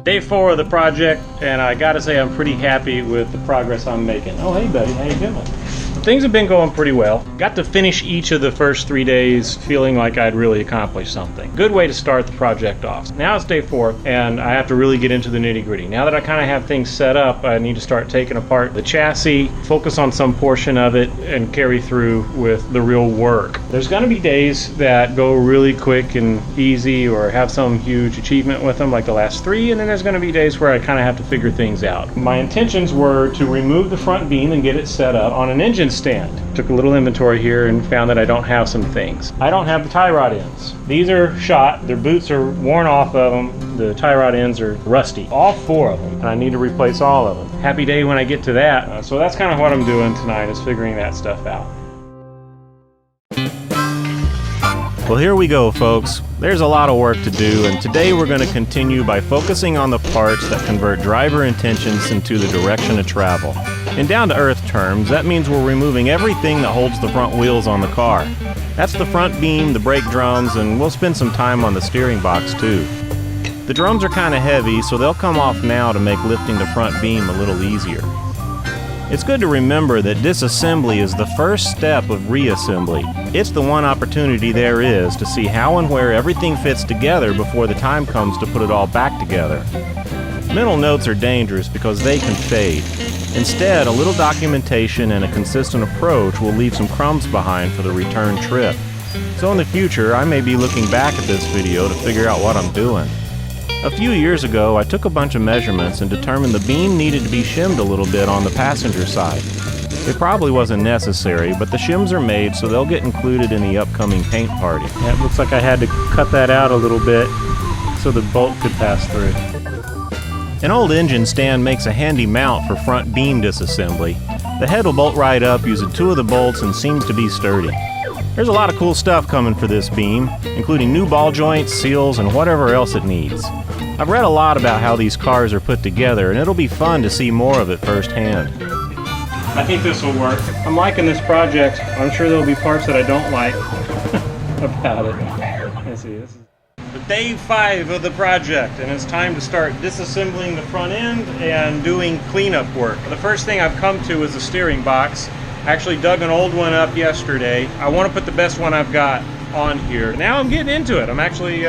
Day 4 of the project, and I gotta say I'm pretty happy with the progress I'm making. Oh, hey buddy, how you doing? Things have been going pretty well. Got to finish each of the first 3 days feeling like I'd really accomplished something. Good way to start the project off. Now it's day 4, and I have to really get into the nitty-gritty. Now that I kind of have things set up, I need to start taking apart the chassis, focus on some portion of it, and carry through with the real work. There's gonna be days that go really quick and easy, or have some huge achievement with them, like the last 3, and then there's gonna be days where I kind of have to figure things out. My intentions were to remove the front beam and get it set up on an engine stand. Took a little inventory here and found that I don't have some things. I don't have the tie rod ends. These are shot, their boots are worn off of them, the tie rod ends are rusty. All 4 of them, and I need to replace all of them. Happy day when I get to that. So that's kind of what I'm doing tonight, is figuring that stuff out. Well, here we go, folks. There's a lot of work to do, and today we're going to continue by focusing on the parts that convert driver intentions into the direction of travel. In down-to-earth terms, that means we're removing everything that holds the front wheels on the car. That's the front beam, the brake drums, and we'll spend some time on the steering box too. The drums are kind of heavy, so they'll come off now to make lifting the front beam a little easier. It's good to remember that disassembly is the first step of reassembly. It's the one opportunity there is to see how and where everything fits together before the time comes to put it all back together. Mental notes are dangerous because they can fade. Instead, a little documentation and a consistent approach will leave some crumbs behind for the return trip. So in the future, I may be looking back at this video to figure out what I'm doing. A few years ago, I took a bunch of measurements and determined the beam needed to be shimmed a little bit on the passenger side. It probably wasn't necessary, but the shims are made so they'll get included in the upcoming paint party. Yeah, it looks like I had to cut that out a little bit so the bolt could pass through. An old engine stand makes a handy mount for front beam disassembly. The head will bolt right up using 2 of the bolts and seems to be sturdy. There's a lot of cool stuff coming for this beam, including new ball joints, seals, and whatever else it needs. I've read a lot about how these cars are put together, and it'll be fun to see more of it firsthand. I think this will work. I'm liking this project. I'm sure there'll be parts that I don't like about it. Let's see, this is day 5 of the project, and it's time to start disassembling the front end and doing cleanup work. The first thing I've come to is the steering box. I actually dug an old one up yesterday. I want to put the best one I've got on here. Now I'm getting into it. I'm actually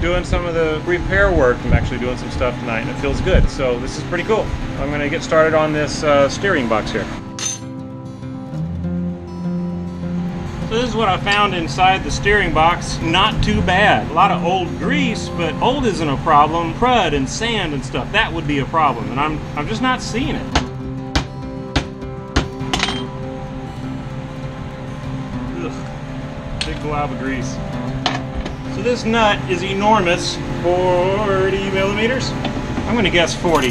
doing some of the repair work. I'm actually doing some stuff tonight, and it feels good. So this is pretty cool. I'm going to get started on this steering box here. So this is what I found inside the steering box. Not too bad. A lot of old grease, but old isn't a problem. Crud and sand and stuff, that would be a problem, and I'm just not seeing it. Ugh. Big glob of grease. So this nut is enormous, 40 millimeters. I'm gonna guess 40.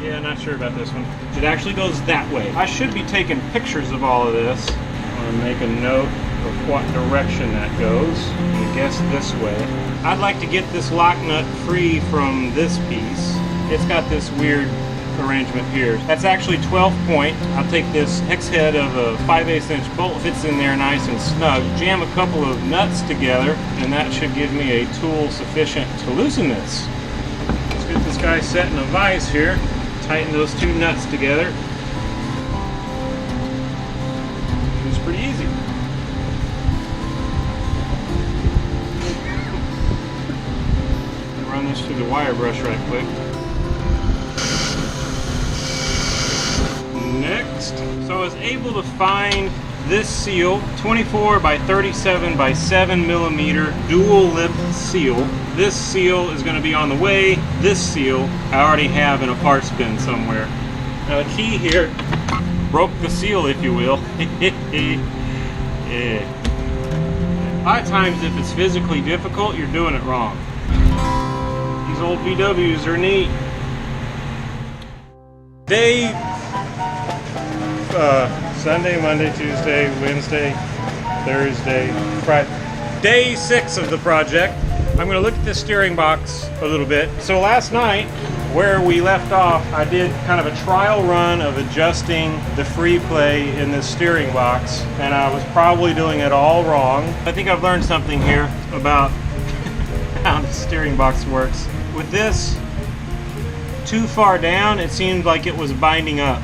Yeah, not sure about this one. It actually goes that way. I should be taking pictures of all of this. I'm gonna make a note of what direction that goes. I'm gonna guess this way. I'd like to get this lock nut free from this piece. It's got this weird arrangement here. That's actually 12 point. I'll take this hex head of a 5/8 inch bolt, fits in there nice and snug, jam a couple of nuts together, and that should give me a tool sufficient to loosen this. Let's get this guy set in a vise here. Tighten those 2 nuts together. It's pretty easy. Run this through the wire brush right quick. Next, so I was able to find this seal, 24 by 37 by 7 millimeter dual lip seal. This seal is going to be on the way. This seal I already have in a parts bin somewhere. Now the key here broke the seal, if you will. Yeah. A lot of times if it's physically difficult, you're doing it wrong. These old VWs are neat. Day Sunday, Monday, Tuesday, Wednesday, Thursday, Friday. Day 6 of the project. I'm going to look at this steering box a little bit. So last night, where we left off, I did kind of a trial run of adjusting the free play in this steering box, and I was probably doing it all wrong. I think I've learned something here about how the steering box works. With this too far down, it seemed like it was binding up.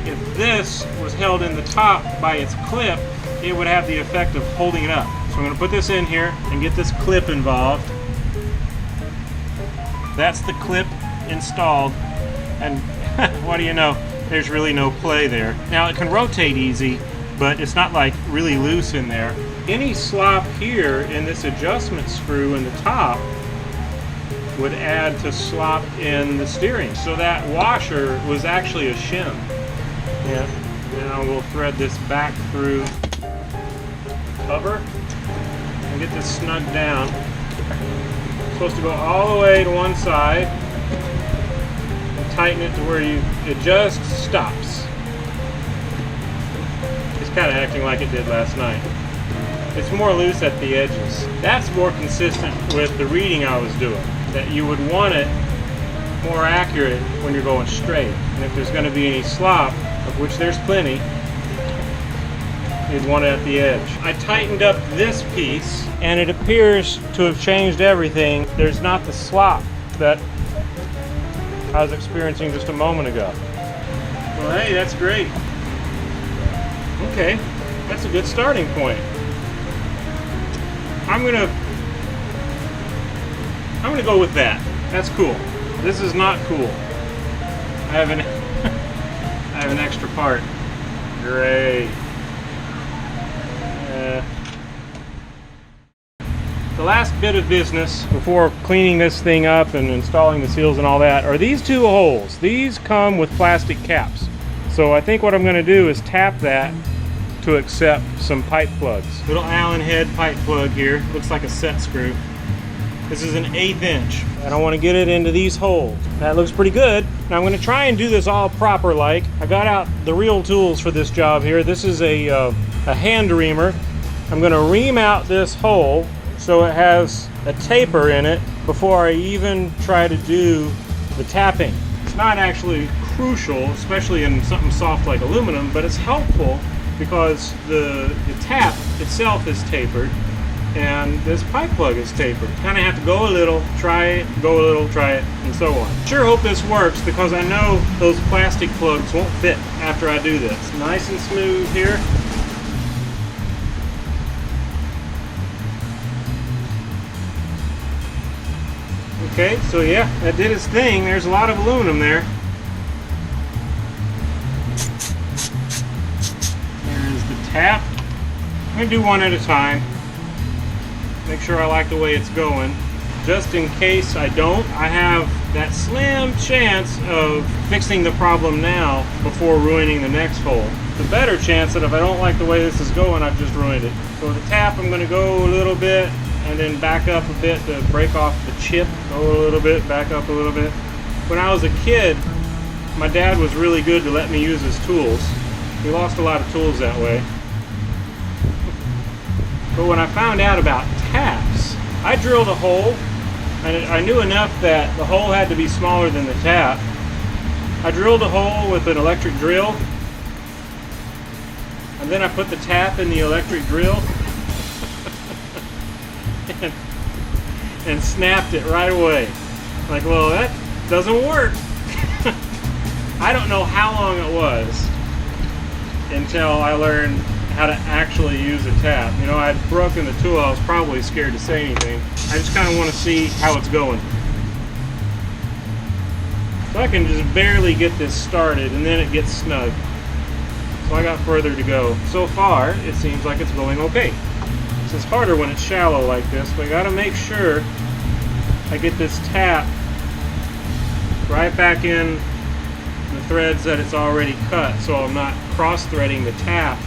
If this was held in the top by its clip, it would have the effect of holding it up. So I'm going to put this in here and get this clip involved. That's the clip installed, and what do you know, there's really no play there. Now it can rotate easy, but it's not like really loose in there. Any slop here in this adjustment screw in the top would add to slop in the steering. So that washer was actually a shim. Yeah. Now we'll thread this back through the cover and get this snug down. It's supposed to go all the way to one side and tighten it to where it just stops. It's kind of acting like it did last night. It's more loose at the edges. That's more consistent with the reading I was doing, that you would want it more accurate when you're going straight. And if there's going to be any slop, of which there's plenty, you'd want it at the edge. I tightened up this piece, and it appears to have changed everything. There's not the slop that I was experiencing just a moment ago. Well, hey, that's great. Okay, that's a good starting point. I'm gonna go with that. That's cool. This is not cool. I have an extra part. Great. The last bit of business before cleaning this thing up and installing the seals and all that are these two holes. These come with plastic caps. So I think what I'm going to do is tap that to accept some pipe plugs. Little Allen head pipe plug here. Looks like a set screw. This is an 1/8 inch. And I want to get it into these holes. That looks pretty good. Now I'm going to try and do this all proper like. I got out the real tools for this job here. This is a hand reamer. I'm going to ream out this hole so it has a taper in it before I even try to do the tapping. It's not actually crucial, especially in something soft like aluminum, but it's helpful because the tap itself is tapered and this pipe plug is tapered. Kind of have to go a little, try it, go a little, try it, and so on. Sure hope this works because I know those plastic plugs won't fit after I do this. Nice and smooth here. Okay, so yeah, that did its thing. There's a lot of aluminum there. There's the tap. I'm going to do one at a time. Make sure I like the way it's going. Just in case I don't, I have that slim chance of fixing the problem now before ruining the next hole. The better chance that if I don't like the way this is going, I've just ruined it. So the tap, I'm going to go a little bit and then back up a bit to break off the chip. Go a little bit, back up a little bit. When I was a kid, my dad was really good to let me use his tools. We lost a lot of tools that way. But when I found out about taps, I drilled a hole, and I knew enough that the hole had to be smaller than the tap. I drilled a hole with an electric drill, and then I put the tap in the electric drill and snapped it right away. Like, well, that doesn't work. I don't know how long it was until I learned how to actually use a tap. You know, I'd broken the tool. I was probably scared to say anything. I just kind of want to see how it's going. So I can just barely get this started and then it gets snug. So I got further to go. So far, it seems like it's going okay. It's harder when it's shallow like this, but I got to make sure I get this tap right back in the threads that it's already cut, so I'm not cross-threading the tap.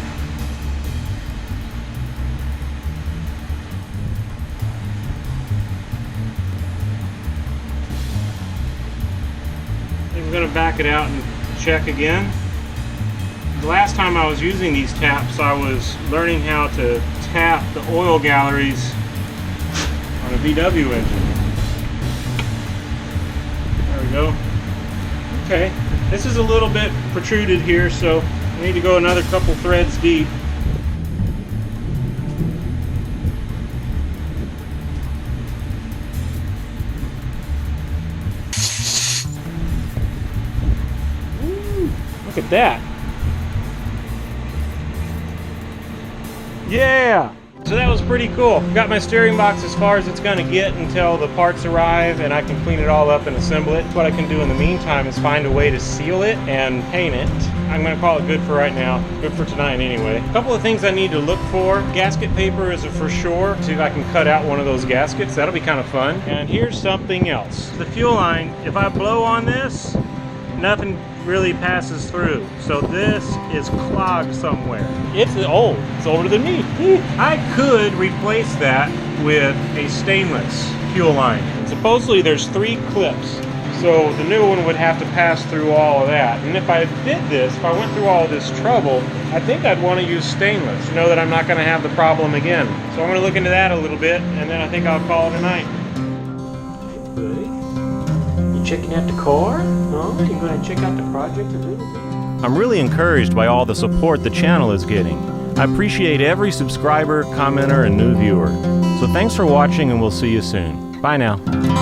I'm going to back it out and check again. The last time I was using these taps, I was learning how to tap the oil galleries on a VW engine. There we go. Okay, this is a little bit protruded here, so I need to go another couple threads deep. at that. Yeah! So that was pretty cool. Got my steering box as far as it's going to get until the parts arrive and I can clean it all up and assemble it. What I can do in the meantime is find a way to seal it and paint it. I'm going to call it good for right now. Good for tonight anyway. A couple of things I need to look for. Gasket paper is a for sure. See if I can cut out one of those gaskets. That'll be kind of fun. And here's something else. The fuel line, if I blow on this, nothing really passes through. So this is clogged somewhere. It's old. It's older than me. I could replace that with a stainless fuel line. And supposedly there's 3 clips. So the new one would have to pass through all of that. And if I did this, if I went through all this trouble, I think I'd want to use stainless. Know that I'm not going to have the problem again. So I'm going to look into that a little bit, and then I think I'll call it a night. Hey, buddy. You checking out the car? Huh? You going to check out the project a little bit? I'm really encouraged by all the support the channel is getting. I appreciate every subscriber, commenter, and new viewer. So thanks for watching, and we'll see you soon. Bye now.